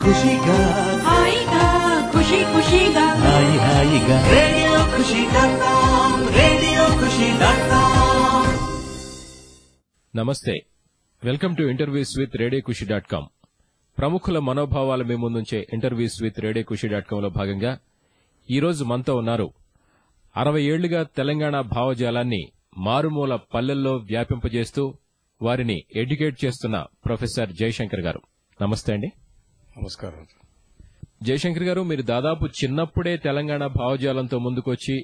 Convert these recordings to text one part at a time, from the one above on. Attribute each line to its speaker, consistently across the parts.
Speaker 1: ఖుషిగా
Speaker 2: హాయిగా ఖుషి ఖుషిగా
Speaker 1: హాయి హాయిగా radio ఖుషి.com radio Khushi dot com.
Speaker 3: నమస్తే, welcome to interviews with radio Khushi dot com. ప్రముఖుల మనోభావాల మీ ముందుంచే ఇంటర్వ్యూస్ విత్ రేడియో ఖుషి.com లో భాగంగా ఈరోజు మనతో ఉన్నారు 60 ఏళ్లుగా తెలంగాణ భావజాలాన్ని మారుమూల పల్లెల్లో వ్యాపింపజేస్తూ వారిని ఎడ్యుకేట్ చేస్తున్న ప్రొఫెసర్ జయశంకర్ గారు. నమస్తే అండి.
Speaker 4: నమస్కారం.
Speaker 3: జయశంకర్ గారు, మీరు దాదాపు చిన్నప్పుడే తెలంగాణ భావజాలంతో ముందుకొచ్చి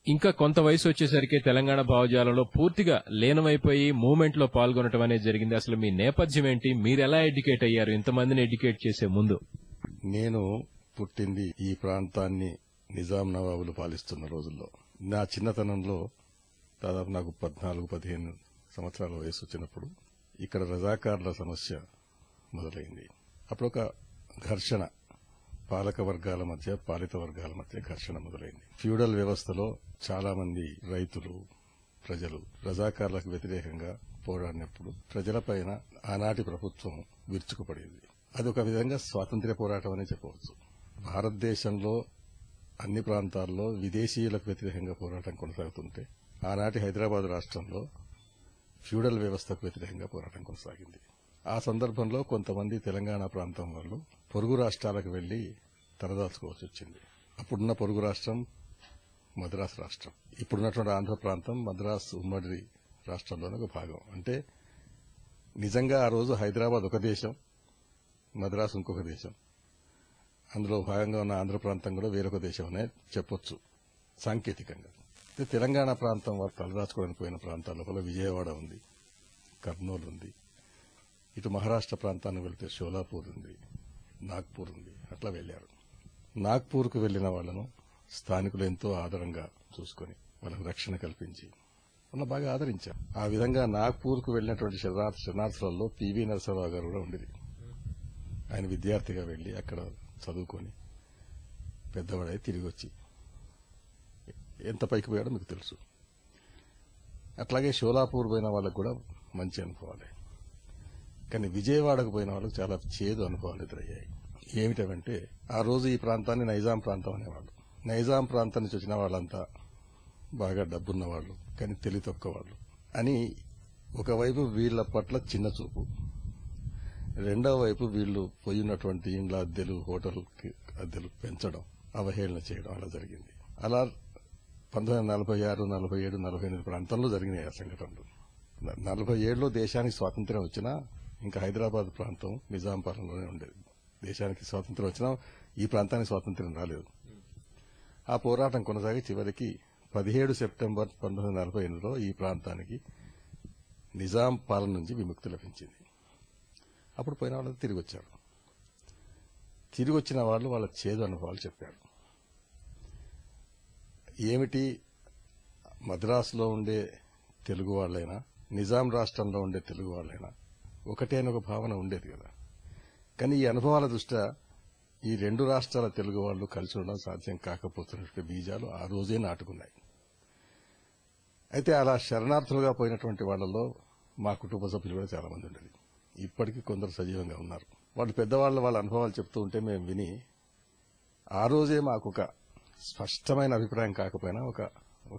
Speaker 3: ఇంకా కొంత వయసు వచ్చేసరికి తెలంగాణ భావజాలంలో పూర్తిగా లీనమైపోయి మూవ్మెంట్ లో పాల్గొనడం అనేది జరిగింది. అసలు మీ నేపథ్యం ఏంటి? మీరు ఎలా ఎడ్యుకేట్ అయ్యారు ఇంతమందిని ఎడ్యుకేట్ చేసే ముందు?
Speaker 4: నేను పుట్టింది ఈ ప్రాంతాన్ని నిజాం నవాబులు పాలిస్తున్న రోజుల్లో. నా చిన్నతనంలో దాదాపు నాకు 14-15 సంవత్సరాల వయసు వచ్చినప్పుడు ఇక్కడ రజాకార్ల సమస్య మొదలైంది. అప్పుడు ఒక ఘర్షణ, పాలక వర్గాల మధ్య పాలిత వర్గాల మధ్య ఘర్షణ మొదలైంది. ఫ్యూడల్ వ్యవస్థలో చాలా మంది రైతులు, ప్రజలు రజాకార్లకు వ్యతిరేకంగా పోరాడినప్పుడు ప్రజలపైన ఆనాటి ప్రభుత్వం విరుచుకుపడింది. అదొక విధంగా స్వాతంత్ర్య పోరాటం అని చెప్పవచ్చు. భారతదేశంలో అన్ని ప్రాంతాల్లో విదేశీయులకు వ్యతిరేకంగా పోరాటం కొనసాగుతుంటే ఆనాటి హైదరాబాద్ రాష్ట్రంలో ఫ్యూడల్ వ్యవస్థకు వ్యతిరేకంగా పోరాటం కొనసాగింది. ఆ సందర్భంలో కొంతమంది తెలంగాణ ప్రాంతం వాళ్ళు పొరుగు రాష్ట్రాలకు వెళ్లి తలదాల్చుకోవాల్సి వచ్చింది. అప్పుడున్న పొరుగు రాష్ట్రం మద్రాసు రాష్ట్రం. ఇప్పుడున్నటువంటి ఆంధ్ర ప్రాంతం మద్రాసు ఉమ్మడి రాష్ట్రంలోని ఒక భాగం. అంటే నిజంగా ఆ రోజు హైదరాబాద్ ఒక దేశం, మద్రాసు ఇంకొక దేశం. అందులో భాగంగా ఉన్న ఆంధ్ర ప్రాంతం కూడా వేరొక దేశం అనే చెప్పొచ్చు సాంకేతికంగా. తెలంగాణ ప్రాంతం వారు తలదాచుకోవడానికి పోయిన ప్రాంతాల లోపల విజయవాడ ఉంది, కర్నూలు ఉంది. ఇటు మహారాష్ట్ర ప్రాంతానికి వెళ్తే షోలాపూర్ ఉంది, నాగ్పూర్ ఉంది. అట్లా వెళ్లారు. నాగ్పూర్కు వెళ్లిన వాళ్లను స్థానికులు ఎంతో ఆదరంగా చూసుకుని వాళ్ళకు రక్షణ కల్పించి వాళ్ళ బాగా ఆదరించారు. ఆ విధంగా నాగ్పూర్కు వెళ్లినటువంటి శరణార్థులలో పివి నరసింహరావు గారు కూడా ఉండేది. ఆయన విద్యార్థిగా వెళ్లి అక్కడ చదువుకొని పెద్దవాడై తిరిగి వచ్చి ఎంత పైకి పోయాడో మీకు తెలుసు. అట్లాగే షోలాపూర్ పోయిన వాళ్ళకు కూడా మంచి అనుభవాలే. కానీ విజయవాడకు పోయిన వాళ్ళకు చాలా చేదు అనుభవాలు ఎదురయ్యాయి. ఏమిటంటే ఆ రోజు ఈ ప్రాంతాన్ని నైజాం ప్రాంతం అనేవాళ్ళు. నైజాం ప్రాంతం నుంచి వచ్చిన వాళ్ళంతా బాగా డబ్బున్న వాళ్ళు, కానీ తెలివి తక్కువ వాళ్ళు అని ఒకవైపు వీళ్ల పట్ల చిన్న చూపు, రెండో వైపు వీళ్లు పోయినటువంటి ఇండ్ల అద్దెలు, హోటల్ అద్దెలు పెంచడం, అవహేళన చేయడం అలా జరిగింది. అలా 1946, 47, 48 ప్రాంతంలో జరిగినాయి ఆ సంఘటనలు. 47లో దేశానికి స్వాతంత్ర్యం వచ్చినా ఇంకా హైదరాబాద్ ప్రాంతం నిజాం పాలనలోనే ఉండేది. దేశానికి స్వాతంత్ర్యం వచ్చినా ఈ ప్రాంతానికి స్వాతంత్ర్యం రాలేదు. ఆ పోరాటం కొనసాగి చివరికి 17 సెప్టెంబర్ 1948లో ఈ ప్రాంతానికి నిజాం పాలన నుంచి విముక్తి లభించింది. అప్పుడు పోయిన వాళ్ళు తిరిగి వచ్చారు. తిరిగి వచ్చిన వాళ్ళు వాళ్ళ చేదు అనుభవాలు చెప్పారు. ఏమిటి, మద్రాసులో ఉండే తెలుగు వాళ్ళైనా నిజాం రాష్ట్రంలో ఉండే తెలుగు వాళ్ళైనా ఒకటే అని ఒక భావన ఉండేది కదా. కానీ ఈ అనుభవాల దృష్ట్యా ఈ రెండు రాష్ట్రాల తెలుగు వాళ్ళు కలిసి ఉండడం సాధ్యం కాకపోతున్నటువంటి బీజాలు ఆ రోజే నాటుకున్నాయి. అయితే అలా శరణార్థులుగా పోయినటువంటి వాళ్లలో మా కుటుంబ సభ్యులు కూడా చాలా మంది ఉండేది. ఇప్పటికీ కొందరు సజీవంగా ఉన్నారు. వాళ్ళు పెద్దవాళ్ళు వాళ్ళ అనుభవాలు చెప్తూ ఉంటే మేము విని ఆ రోజే మాకు ఒక స్పష్టమైన అభిప్రాయం కాకపోయినా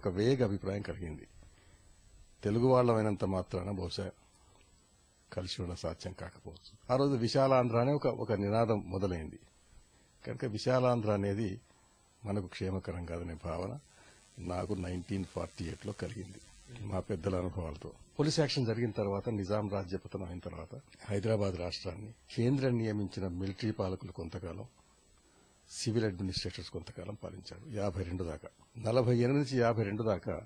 Speaker 4: ఒక వేగ అభిప్రాయం కలిగింది. తెలుగు వాళ్ళమైనంత మాత్రాన బహుశా కలిసి ఉండడం సాధ్యం కాకపోవచ్చు. ఆ రోజు విశాలాంధ్ర అనే ఒక నినాదం మొదలైంది. కనుక విశాలాంధ్ర అనేది మనకు క్షేమకరం కాదనే భావన నాకు 1948లో కలిగింది మా పెద్దల అనుభవాలతో. పోలీస్ యాక్షన్ జరిగిన తర్వాత, నిజాం రాజ్యపతనం అయిన తర్వాత హైదరాబాద్ రాష్ట్రాన్ని కేంద్రం నియమించిన మిలిటరీ పాలకులు కొంతకాలం, సివిల్ అడ్మినిస్ట్రేటర్స్ కొంతకాలం పాలించారు. 52 దాకా. 48 నుంచి 52 దాకా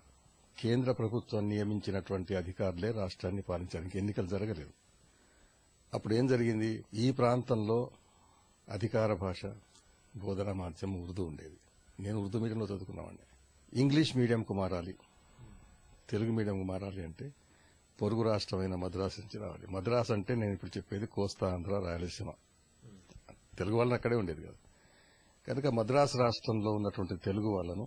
Speaker 4: కేంద్ర ప్రభుత్వం నియమించినటువంటి అధికారులే రాష్ట్రాన్ని పాలించడానికి ఎన్నికలు జరగలేదు. అప్పుడు ఏం జరిగింది, ఈ ప్రాంతంలో అధికార భాష, బోధనా మాధ్యమం ఉర్దూ ఉండేది. నేను ఉర్దూ మీడియంలో చదువుకున్నామండి. ఇంగ్లీష్ మీడియంకు మారాలి, తెలుగు మీడియంకు మారాలి అంటే పొరుగు రాష్ట్రమైన మద్రాసు నుంచి రావాలి. మద్రాసు అంటే నేను ఇప్పుడు చెప్పేది కోస్తా ఆంధ్ర, రాయలసీమ. తెలుగు వాళ్ళని అక్కడే ఉండేది కదా. కనుక మద్రాసు రాష్ట్రంలో ఉన్నటువంటి తెలుగు వాళ్లను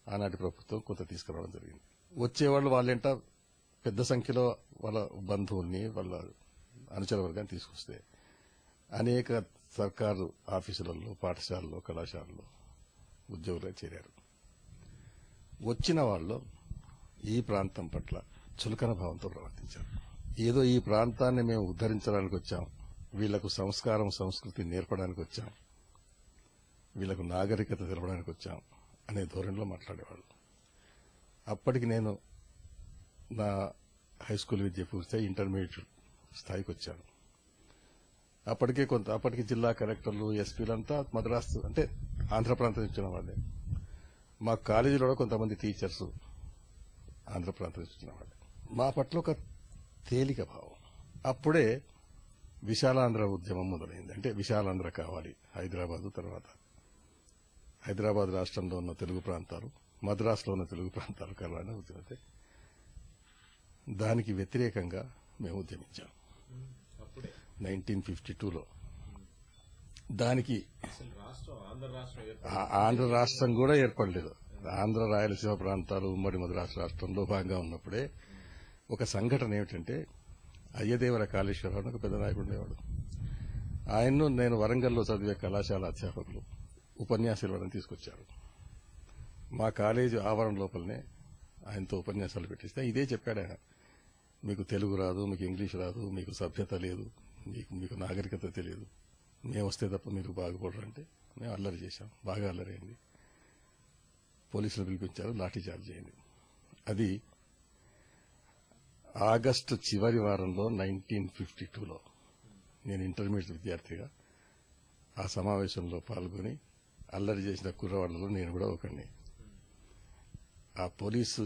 Speaker 4: ఆనాటి ప్రభుత్వం కొంత తీసుకురావడం జరిగింది. వచ్చేవాళ్ళు వాళ్ళేంట పెద్ద సంఖ్యలో వాళ్ళ బంధువుల్ని, వాళ్ళ అనుచర వర్గాన్ని తీసుకొస్తే అనేక సర్కారు ఆఫీసులలో, పాఠశాలలో, కళాశాలలో ఉద్యోగులుగా చేరారు. వచ్చిన వాళ్ళు ఈ ప్రాంతం పట్ల చులకన భావంతో ప్రవర్తించారు. ఏదో ఈ ప్రాంతాన్ని మేము ఉద్ధరించడానికి వచ్చాం, వీళ్లకు సంస్కారం, సంస్కృతి నేర్పడానికి వచ్చాం, వీళ్లకు నాగరికత తెలపడానికి వచ్చాం అనే ధోరణిలో మాట్లాడేవాళ్ళు. అప్పటికి నేను నా హై స్కూల్ విద్య పూర్తి ఇంటర్మీడియట్ స్థాయికి వచ్చాను. అప్పటికి జిల్లా కలెక్టర్లు, ఎస్పీలంతా మద్రాసు అంటే ఆంధ్ర ప్రాంతం ఇచ్చిన వాళ్ళే. మా కాలేజీలో కూడా కొంతమంది టీచర్స్ ఆంధ్ర ప్రాంతం ఇచ్చిన వాళ్ళే. మా పట్ల ఒక తేలిక భావం. అప్పుడే విశాలాంధ్ర ఉద్యమం మొదలైంది. అంటే విశాలాంధ్ర కావాలి, హైదరాబాదు తర్వాత హైదరాబాద్ రాష్ట్రంలో ఉన్న తెలుగు ప్రాంతాలు, మద్రాసులో ఉన్న తెలుగు ప్రాంతాలు కలవాలని ఉద్యమితే దానికి వ్యతిరేకంగా మేము ఉద్యమించాం 1952లో. దానికి ఆంధ్ర రాష్ట్రం కూడా ఏర్పడలేదు. ఆంధ్ర రాయలసీమ ప్రాంతాలు ఉమ్మడి మద్రాసు రాష్ట్రంలో భాగంగా ఉన్నప్పుడే ఒక సంఘటన ఏమిటంటే, అయ్యదేవర కాళేశ్వరరావు ఒక పెద్ద నాయకుడు ఉండేవాడు. ఆయన్ను నేను వరంగల్లో చదివే కళాశాల అధ్యాపకులు ఉపన్యాసాలు ఇవ్వడం తీసుకొచ్చారు. మా కాలేజీ ఆవరణ లోపలనే ఆయనతో ఉపన్యాసాలు పెట్టిస్తే ఇదే చెప్పాడు ఆయన, మీకు తెలుగు రాదు, మీకు ఇంగ్లీష్ రాదు, మీకు సభ్యత లేదు, మీకు నాగరికత తెలియదు, మేము వస్తే తప్ప మీరు బాగుపడరు అంటే మేము అల్లరి చేశాం. బాగా అల్లరి అయింది. పోలీసులు పిలిపించారు, లాఠీ చార్జ్ అయింది. అది ఆగస్టు చివరి వారంలో 1952లో నేను ఇంటర్మీడియట్ విద్యార్థిగా ఆ సమావేశంలో పాల్గొని అల్లరి చేసిన కుర్రవాళ్లలో నేను కూడా ఒకడిని. ఆ పోలీసు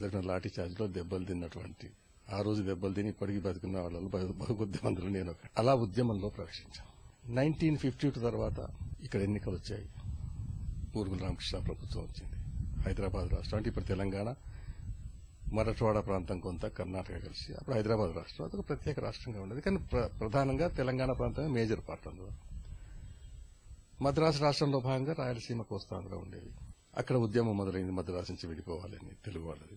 Speaker 4: జరిగిన లాఠీ చార్జ్లో దెబ్బలు తిన్నటువంటి, ఆ రోజు దెబ్బలు తిని ఇప్పటికీ బతుకున్న వాళ్ళలో బహుబుద్ధిమంతులు నేను ఒకటి. అలా ఉద్యమంలో ప్రవేశించాం. 1952 తర్వాత ఇక్కడ ఎన్నికలు వచ్చాయి. ఊరుగుల రామకృష్ణ ప్రభుత్వం వచ్చింది. హైదరాబాద్ రాష్ట్రం అంటే ఇప్పుడు తెలంగాణ, మరాఠవాడ ప్రాంతం కొంత, కర్ణాటక కలిసి అప్పుడు హైదరాబాద్ రాష్ట్రం అదొక ప్రత్యేక రాష్ట్రంగా ఉండేది. కానీ ప్రధానంగా తెలంగాణ ప్రాంతమే మేజర్ పార్ట్. అందులో మద్రాసు రాష్ట్రంలో భాగంగా రాయలసీమ, కోస్తాంధ్ర ఉండేవి. అక్కడ ఉద్యమం మొదలైంది, మద్రాసు నుంచి విడిపోవాలని తెలుగు వాళ్ళది.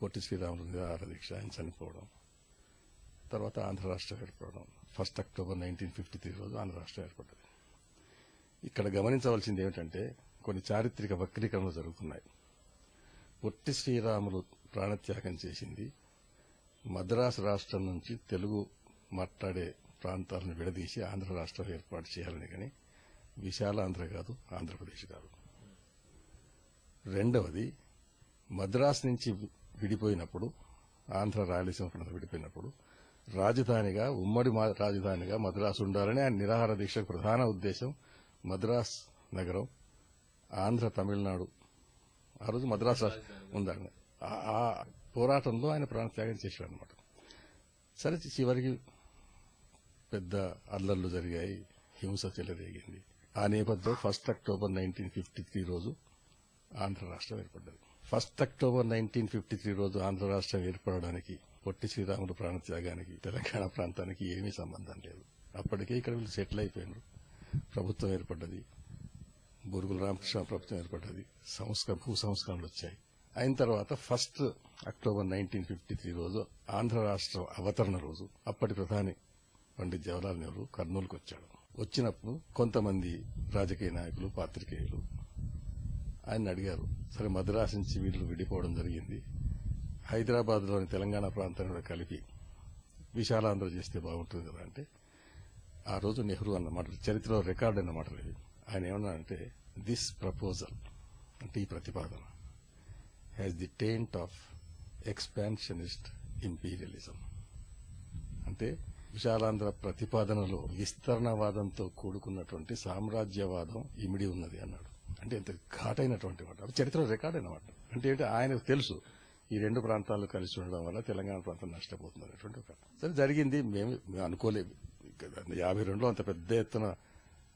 Speaker 4: పొట్టి శ్రీరాములు నిరాహార దీక్ష, ఆయన చనిపోవడం, తర్వాత ఆంధ్ర రాష్ట్రం ఏర్పడడం. 1 అక్టోబర్ 1953 రోజు ఆంధ్ర రాష్ట్రం ఏర్పడ్డది. ఇక్కడ గమనించవలసింది ఏమిటంటే కొన్ని చారిత్రక వక్రీకరణలు జరుగుతున్నాయి. పొట్టి శ్రీరాములు ప్రాణత్యాగం చేసింది మద్రాసు రాష్ట్రం నుంచి తెలుగు మాట్లాడే ప్రాంతాలను విడదీసి ఆంధ్ర రాష్ట్రం ఏర్పాటు చేయాలని, కానీ విశాలాంధ్ర కాదు, ఆంధ్రప్రదేశ్ కాదు. రెండవది, మద్రాసు నుంచి విడిపోయినప్పుడు, ఆంధ్ర రాయలసీమ ప్రాంతం విడిపోయినప్పుడు రాజధానిగా, ఉమ్మడి రాజధానిగా మద్రాసు ఉండాలని ఆయన నిరాహార దీక్షకు ప్రధాన ఉద్దేశం. మద్రాస్ నగరం ఆంధ్ర, తమిళనాడు, ఆ రోజు మద్రాసు ఉందని ఆ పోరాటంలో ఆయన ప్రాణత్యాగం చేశాడు అనమాట. సరే, చివరికి పెద్ద అల్లర్లు జరిగాయి, హింస చెలరేగింది. ఆ నేపథ్యంలో 1 అక్టోబర్ 1953 రోజు ఆంధ్ర రాష్ట్రం ఏర్పడ్డది. 1 అక్టోబర్ 1953 రోజు ఆంధ్ర రాష్ట్రం ఏర్పడడానికి, పొట్టి శ్రీరాములు ప్రాణత్యాగానికి తెలంగాణ ప్రాంతానికి ఏమీ సంబంధం లేదు. అప్పటికే ఇక్కడ వీళ్ళు సెటిల్ అయిపోయినారు. ప్రభుత్వం ఏర్పడ్డది, బూరుగుల రామకృష్ణ ప్రభుత్వం ఏర్పడ్డది, భూ సంస్కరణలు వచ్చాయి. అయిన తర్వాత 1 అక్టోబర్ 1953 రోజు ఆంధ్ర రాష్ట్రం అవతరణ రోజు అప్పటి ప్రధాని పండిత్ జవహర్లాల్ నెహ్రూ కర్నూలుకు వచ్చాడు. వచ్చినప్పుడు కొంతమంది రాజకీయ నాయకులు, పాత్రికేయులు ఆయన అడిగారు, సరే మద్రాసు నుంచి వీళ్ళు విడిపోవడం జరిగింది, హైదరాబాద్ లోని తెలంగాణ ప్రాంతాన్ని కూడా కలిపి విశాలాంధ్ర చేస్తే బాగుంటుంది కదా అంటే, ఆ రోజు నెహ్రూ అన్నమాట చరిత్రలో రికార్డ్ అన్నమాట. ఆయన ఏమన్నారంటే, దిస్ ప్రపోజల్ అంటే ఈ ప్రతిపాదన has the taint of expansionist imperialism. అంటే విశాలాంధ్ర ప్రతిపాదనలో విస్తరణవాదంతో కూడుకున్నటువంటి సామ్రాజ్యవాదం ఇమిడి ఉన్నది అన్నాడు. అంటే ఎంత ఘాటైనటువంటి మాట, చరిత్రలో రికార్డ్ అన్నమాట. అంటే ఆయనకు తెలుసు ఈ రెండు ప్రాంతాలు కలిసి ఉండడం వల్ల తెలంగాణ ప్రాంతం నష్టపోతుంది అనేటువంటి ఒక. సరే, జరిగింది. మేము అనుకోలేదు 52లో అంత పెద్ద ఎత్తున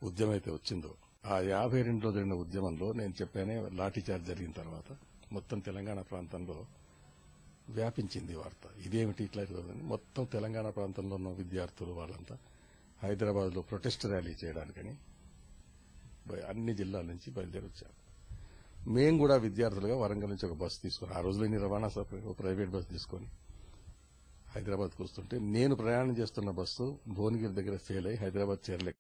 Speaker 4: ఉద్యమం అయితే వచ్చిందో. ఆ 52లో జరిగిన ఉద్యమంలో నేను చెప్పానే, లాఠీచార్జ్ జరిగిన తర్వాత మొత్తం తెలంగాణ ప్రాంతంలో వ్యాపించింది వార్త. ఇదేమిటి ఇట్లా అవుతుందని మొత్తం తెలంగాణ ప్రాంతంలో ఉన్న విద్యార్థులు వాళ్ళంతా హైదరాబాద్ లో ప్రొటెస్ట్ ర్యాలీ చేయడానికని అన్ని జిల్లాల నుంచి బయలుదేరి వచ్చారు. మేము కూడా విద్యార్థులుగా వరంగల్ నుంచి ఒక బస్సు తీసుకుని, ఆ రోజులో ఇన్ని రవాణా ప్రైవేట్ బస్సు తీసుకుని హైదరాబాద్కు వస్తుంటే, నేను ప్రయాణం చేస్తున్న బస్సు భువనగిరి దగ్గర ఫెయిల్ అయి హైదరాబాద్ చేరలేక